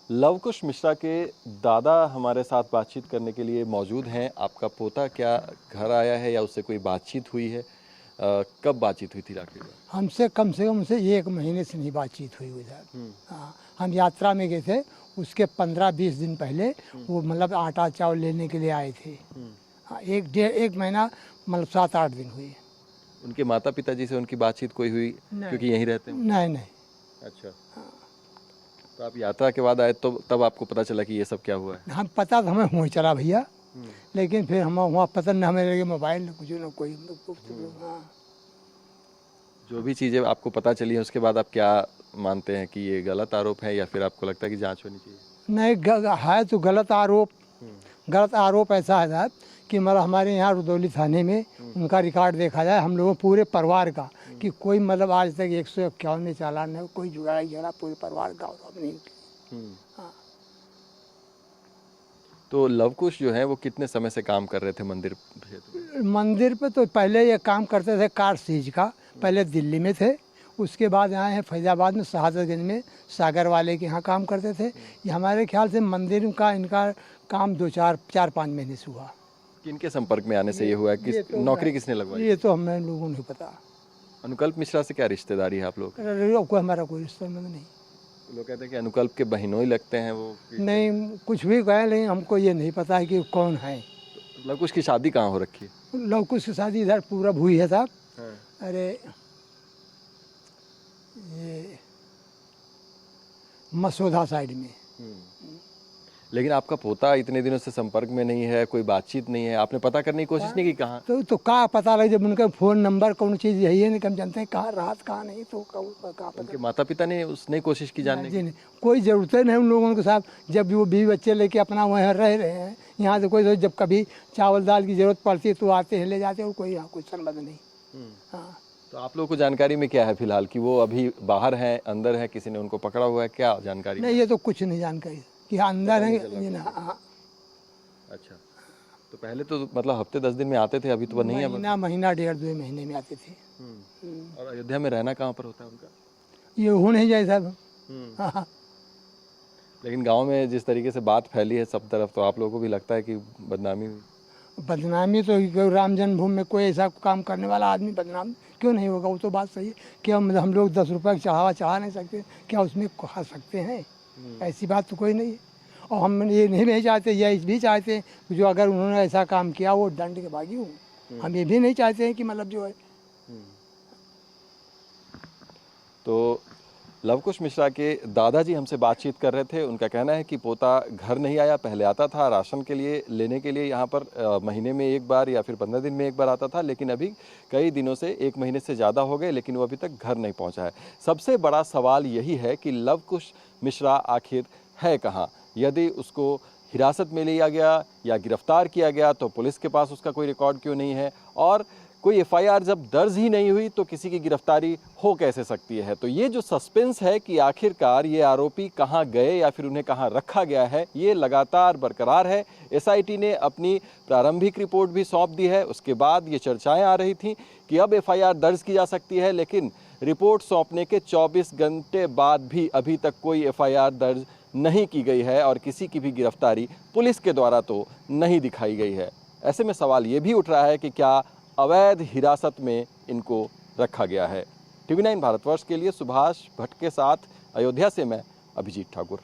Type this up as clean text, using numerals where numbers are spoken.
लवकुश मिश्रा के दादा हमारे साथ बातचीत करने के लिए मौजूद हैं। आपका पोता क्या घर आया है या उससे कोई बातचीत हुई है? कब बातचीत हुई थी आखिर में? हमसे कम से कम उनसे 1 महीने से नहीं बातचीत हुई उधर। हाँ, हम यात्रा में गए थे, उसके 15-20 दिन पहले वो मतलब आटा चावल लेने के लिए आए थे। हाँ, 1 महीना मतलब 7-8 दिन हुए। उनके माता पिता जी से उनकी बातचीत कोई हुई? क्योंकि यहीं रहते हैं। नहीं। अच्छा। तो आप यात्रा के बाद आए तो तब आपको पता चला कि ये सब क्या हुआ है? हम पता तो हमें हुआ चला भैया, लेकिन फिर हम वहाँ पता न हमें लगे मोबाइल न कुछ न कोई। हाँ। जो भी चीज़ें आपको पता चली है उसके बाद आप क्या मानते हैं कि ये गलत आरोप है या फिर आपको लगता है कि जांच होनी चाहिए? नहीं, है तो गलत आरोप। गलत आरोप ऐसा है साहब कि मतलब हमारे यहाँ रुदौली थाने में उनका रिकॉर्ड देखा जाए, हम लोगों पूरे परिवार का, कि कोई मतलब आज तक 151 चालान है, कोई जुड़ाई झगड़ा पूरे परिवार का नहीं। हाँ। तो लवकुश जो है वो कितने समय से काम कर रहे थे मंदिर क्षेत्र में? मंदिर पे तो पहले ये काम करते थे कार सीज का, पहले दिल्ली में थे, उसके बाद यहाँ है फैजाबाद में शहादतगंज में सागर वाले के यहाँ काम करते थे। ये हमारे ख्याल से मंदिर का इनका काम 4-5 महीने से हुआ। किनके संपर्क में आने से ये हुआ है? किस नौकरी किसने लगवाई? ये तो हमें लोगों को पता। अनुकल्प मिश्रा से क्या रिश्तेदारी है आप लोग? कोई हमारा कोई रिश्ता नहीं। लोग कहते हैं कि अनुकल्प के बहनोई लगते हैं वो। नहीं, कुछ भी कहे, लेकिन हमको ये नहीं पता है कि कौन है। लवकुश की शादी कहाँ हो रखी है? लवकुश की शादी इधर पूरा हुई है साहब। अरे ये मसौदा साइड में। लेकिन आपका पोता इतने दिनों से संपर्क में नहीं है, कोई बातचीत नहीं है, आपने पता करने की कोशिश नहीं की कहाँ? तो कहाँ पता लगे जब उनका फ़ोन नंबर कौन चीज़ यही है, नहीं हम जानते हैं कहाँ रात कहाँ नहीं, तो कहाँ पता। उनके माता पिता ने उसने कोशिश की जानने की? नहीं, कोई ज़रूरत नहीं उन लोगों के साथ। जब वो बीवी बच्चे लेके अपना वहाँ रह रहे हैं, यहाँ से कोई जब कभी चावल दाल की ज़रूरत पड़ती है तो आते हैं ले जाते हैं, और कोई यहाँ कोई संबंध नहीं। हाँ। तो आप लोगों को जानकारी में क्या है फिलहाल कि वो अभी बाहर हैं, अंदर है, किसी ने उनको पकड़ा हुआ है, क्या जानकारी? नहीं, ये तो कुछ नहीं जानकारी कि अंदर है ये ना। हाँ। अच्छा, तो पहले तो मतलब हफ्ते 10 दिन में आते थे, अभी तो नहीं है? महीना 1.5-2 महीने में आते थे। और अयोध्या में रहना कहाँ पर होता है उनका? ये हो नहीं जाए साहब। हाँ। लेकिन गांव में जिस तरीके से बात फैली है सब तरफ, तो आप लोगों को भी लगता है कि बदनामी हुई? बदनामी तो राम जन्मभूमि में कोई ऐसा काम करने वाला आदमी बदनाम क्यों नहीं होगा? वो तो बात सही है कि हम लोग 10 रुपये का चढ़ावा चढ़ा नहीं सकते, क्या उसमें खा सकते हैं? ऐसी बात तो कोई नहीं है। और हम ये नहीं चाहते, या इस भी चाहते हैं कि जो अगर उन्होंने ऐसा काम किया वो दंड के भागी हूँ। हम ये भी नहीं चाहते हैं कि मतलब जो है। तो लवकुश मिश्रा के दादाजी हमसे बातचीत कर रहे थे। उनका कहना है कि पोता घर नहीं आया, पहले आता था राशन के लिए लेने के लिए यहाँ पर महीने में एक बार या फिर 15 दिन में एक बार आता था, लेकिन अभी कई दिनों से 1 महीने से ज़्यादा हो गए, लेकिन वो अभी तक घर नहीं पहुँचा है। सबसे बड़ा सवाल यही है कि लवकुश मिश्रा आखिर है कहाँ? यदि उसको हिरासत में लिया गया या गिरफ्तार किया गया तो पुलिस के पास उसका कोई रिकॉर्ड क्यों नहीं है? और कोई एफआईआर जब दर्ज ही नहीं हुई तो किसी की गिरफ्तारी हो कैसे सकती है? तो ये जो सस्पेंस है कि आखिरकार ये आरोपी कहाँ गए या फिर उन्हें कहाँ रखा गया है, ये लगातार बरकरार है। एसआईटी ने अपनी प्रारंभिक रिपोर्ट भी सौंप दी है। उसके बाद ये चर्चाएं आ रही थी कि अब एफआईआर दर्ज की जा सकती है, लेकिन रिपोर्ट सौंपने के 24 घंटे बाद भी अभी तक कोई एफआईआर दर्ज नहीं की गई है और किसी की भी गिरफ्तारी पुलिस के द्वारा तो नहीं दिखाई गई है। ऐसे में सवाल ये भी उठ रहा है कि क्या अवैध हिरासत में इनको रखा गया है? टीवी 9 भारतवर्ष के लिए सुभाष भट्ट के साथ अयोध्या से मैं अभिजीत ठाकुर।